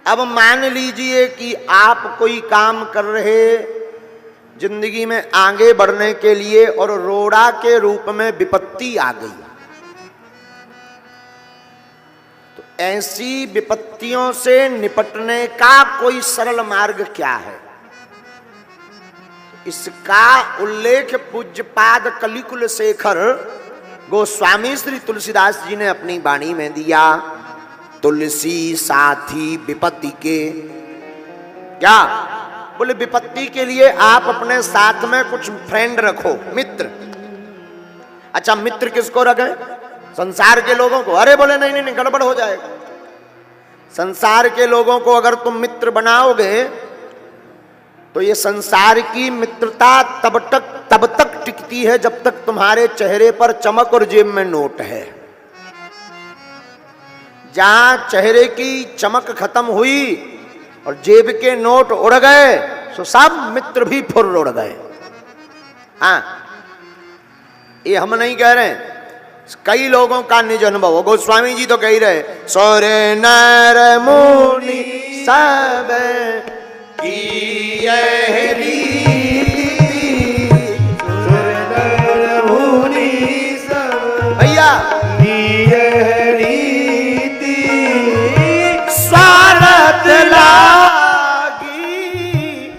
अब मान लीजिए कि आप कोई काम कर रहे जिंदगी में आगे बढ़ने के लिए और रोड़ा के रूप में विपत्ति आ गई, तो ऐसी विपत्तियों से निपटने का कोई सरल मार्ग क्या है? इसका उल्लेख पूज्यपाद कलिकुल शेखर गोस्वामी श्री तुलसीदास जी ने अपनी वाणी में दिया। तुलसी साथी विपत्ति के, क्या बोले? विपत्ति के लिए आप अपने साथ में कुछ फ्रेंड रखो, मित्र। अच्छा, मित्र किसको रखें? संसार के लोगों को? अरे बोले नहीं नहीं नहीं, गड़बड़ हो जाएगा। संसार के लोगों को अगर तुम मित्र बनाओगे तो ये संसार की मित्रता तब तक टिकती है जब तक तुम्हारे चेहरे पर चमक और जेब में नोट है। जहां चेहरे की चमक खत्म हुई और जेब के नोट उड़ गए तो सब मित्र भी फुर्र उड़ गए। हाँ, ये हम नहीं कह रहे, कई लोगों का निज अनुभव। गोस्वामी जी तो कह ही रहे, सोरे नर मुनि सब की यही भैया स्वार्थ लागी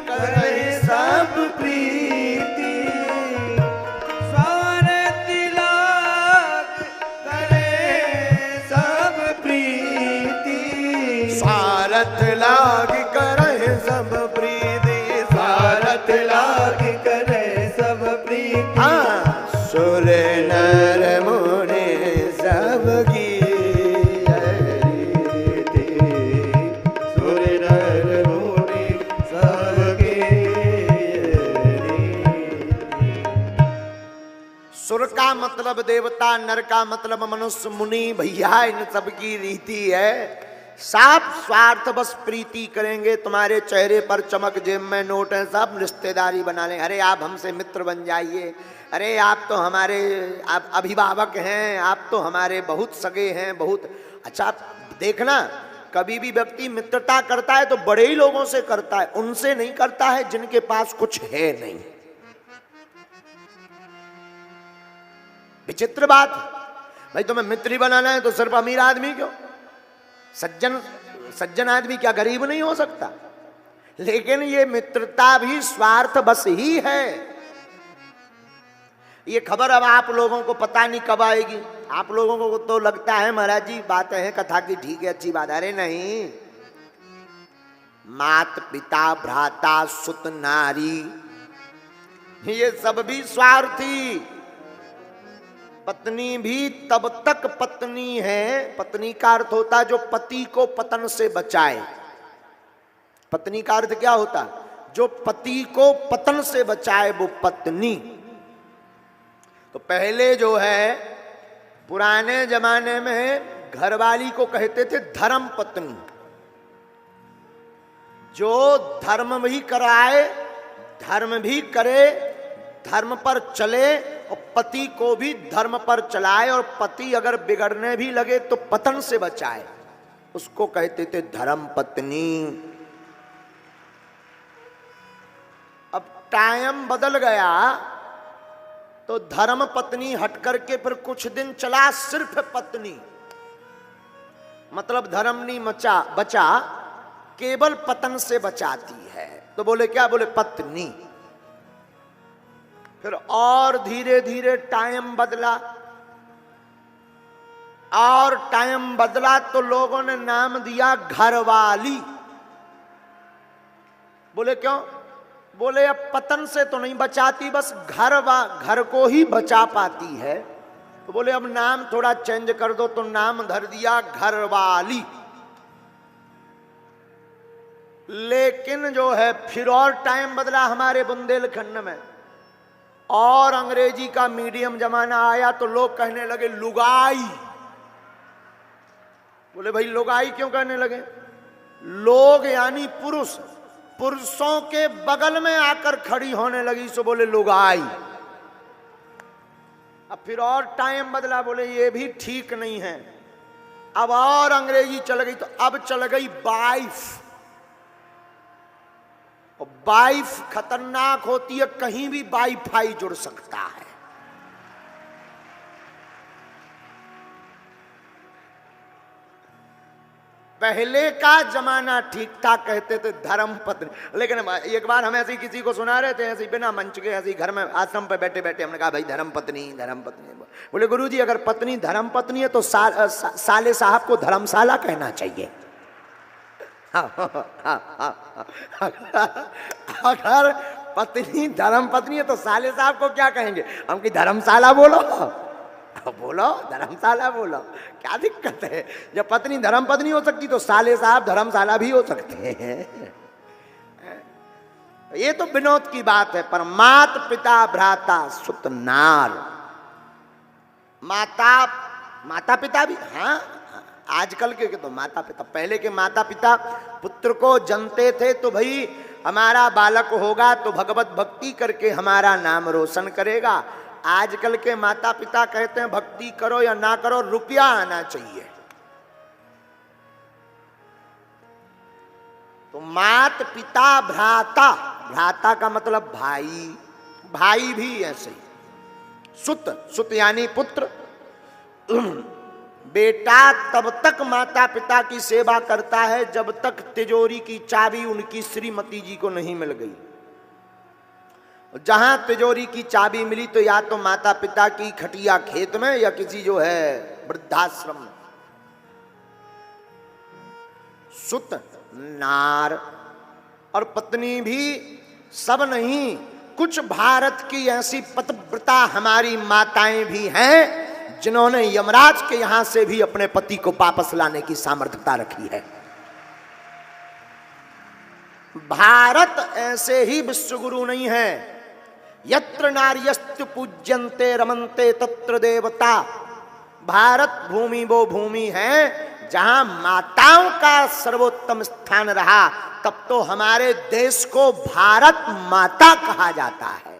करे सब प्रीति, स्वार्थ लाग करे सब प्रीति, स्वार्थ लाग करे सब प्रीति, स्वार्थ लाग करे सब प्रीति। हाँ, सुर नर मुनि सब की सुर का मतलब देवता, नर का मतलब मनुष्य, मुनि भैया इन सब की रीति है। साफ स्वार्थ बस प्रीति करेंगे, तुम्हारे चेहरे पर चमक, जेब में नोट है, सब रिश्तेदारी बना लें। अरे आप हमसे मित्र बन जाइए, अरे आप तो हमारे आप अभिभावक हैं, आप तो हमारे बहुत सगे हैं, बहुत अच्छा। देखना, कभी भी व्यक्ति मित्रता करता है तो बड़े ही लोगों से करता है, उनसे नहीं करता है जिनके पास कुछ है नहीं। विचित्र बात भाई, तुम्हें मित्र ही बनाना है तो सिर्फ अमीर आदमी क्यों? सज्जन आदमी क्या गरीब नहीं हो सकता? लेकिन ये मित्रता भी स्वार्थ बस ही है। ये खबर अब आप लोगों को पता नहीं कब आएगी। आप लोगों को तो लगता है महाराज जी बातें हैं कथा की, ठीक है, अच्छी बात। अरे नहीं, मात पिता भ्राता सुत नारी ये सब भी स्वार्थी। पत्नी भी तब तक पत्नी है, पत्नी का अर्थ होता है जो पति को पतन से बचाए। पत्नी का अर्थ क्या होता है? जो पति को पतन से बचाए वो पत्नी। तो पहले जो है पुराने जमाने में घरवाली को कहते थे धर्म पत्नी, जो धर्म भी कराए, धर्म भी करे, धर्म पर चले और पति को भी धर्म पर चलाए, और पति अगर बिगड़ने भी लगे तो पतन से बचाए, उसको कहते थे धर्म पत्नी। अब टाइम बदल गया तो धर्म पत्नी हट करके फिर कुछ दिन चला सिर्फ पत्नी, मतलब धर्म नहीं बचा, केवल पतन से बचाती है। तो बोले क्या? बोले पत्नी। फिर और धीरे धीरे टाइम बदला, और टाइम बदला तो लोगों ने नाम दिया घरवाली। बोले क्यों? बोले अब पतन से तो नहीं बचाती, बस घर को ही बचा पाती है। तो बोले अब नाम थोड़ा चेंज कर दो, तो नाम धर दिया घरवाली। लेकिन जो है फिर और टाइम बदला हमारे बुंदेलखंड में, और अंग्रेजी का मीडियम जमाना आया तो लोग कहने लगे लुगाई। बोले भाई लुगाई क्यों कहने लगे? लोग यानी पुरुष, पुरुषों के बगल में आकर खड़ी होने लगी, सो बोले लुगाई। अब फिर और टाइम बदला, बोले ये भी ठीक नहीं है, अब और अंग्रेजी चल गई, तो अब चल गई वाइफ। और वाइफ खतरनाक होती है, कहीं भी वाईफाई जुड़ सकता है। पहले का जमाना ठीक ठाक, कहते थे धर्म पत्नी। लेकिन एक बार हम ऐसे ही किसी को सुना रहे थे, ऐसे ही बिना मंच के, ऐसे ही घर में आश्रम पे बैठे बैठे हमने कहा भाई धर्म पत्नी धर्म पत्नी। बोले गुरुजी अगर पत्नी धर्म पत्नी है तो साले साहब को धर्मशाला कहना चाहिए। अगर पत्नी धर्म पत्नी है तो साले साहब को क्या कहेंगे हम, कि धर्मशाला बोलो। बोलो धर्मशाला बोलो, क्या दिक्कत है। जब पत्नी धर्म पत्नी हो सकती तो साले साहब धर्मशाला भी हो सकते हैं। ये तो विनोद की बात है, पर मात पिता भ्राता सुत नार, माता पिता भी, हाँ आजकल के तो माता पिता, पहले के माता पिता पुत्र को जनते थे तो भाई हमारा बालक होगा तो भगवत भक्ति करके हमारा नाम रोशन करेगा। आजकल के माता पिता कहते हैं भक्ति करो या ना करो, रुपया आना चाहिए। तो मात पिता भ्राता, भ्राता का मतलब भाई, भाई भी ऐसे ही। सुत यानी पुत्र। बेटा तब तक माता पिता की सेवा करता है जब तक तिजोरी की चाबी उनकी श्रीमती जी को नहीं मिल गई। जहां तिजोरी की चाबी मिली तो या तो माता पिता की खटिया खेत में या किसी जो है वृद्धाश्रम में। सुत नार और पत्नी भी सब नहीं, कुछ भारत की ऐसी पतिव्रता हमारी माताएं भी हैं जिन्होंने यमराज के यहां से भी अपने पति को वापस लाने की सामर्थ्यता रखी है। भारत ऐसे ही विश्वगुरु नहीं है। यत्र नार्यस्तु पूज्यन्ते रमन्ते तत्र देवता। भारत भूमि वो भूमि है जहां माताओं का सर्वोत्तम स्थान रहा, तब तो हमारे देश को भारत माता कहा जाता है।